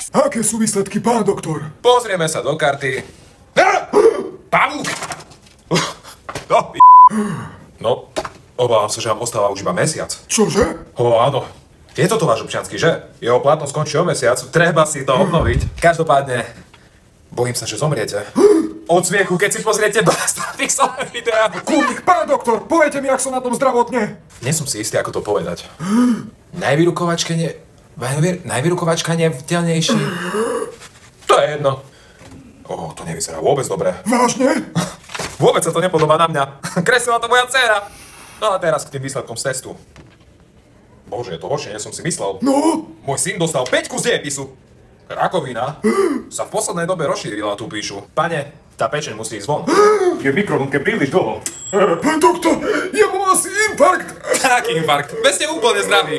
Aké sú výsledky, pán doktor? Pozrieme sa do karty. Pavúk! No, obávam sa, že vám ostáva už iba mesiac. Čože? Áno. Je toto váš občiansky, že? Jeho platnosť končí o mesiac, treba si to obnoviť. Každopádne, bojím sa, že zomriete. Od smiechu, keď si pozriete pixelové videá. Kúrnik, pán doktor, poviete mi, ak som na tom zdravotne. Nie som si istý, ako to povedať. Najvyrukovačka To je jedno. To nevyzerá vôbec dobre. Vážne? Vôbec sa to nepodobá na mňa. Kreslila to moja dcéra. No a teraz k tým výsledkom z testu. Bože, je to horšie, než som si myslel. No? Môj syn dostal 5 z dejepisu. Rakovina sa v poslednej dobe rozšírila, tu píšu. Pane, tá pečeň musí ísť von. Je v mikrovlnke príliš dlho. Pán doktor, ja mám asi infarkt. Taký infarkt. Veď ste úplne zdraví.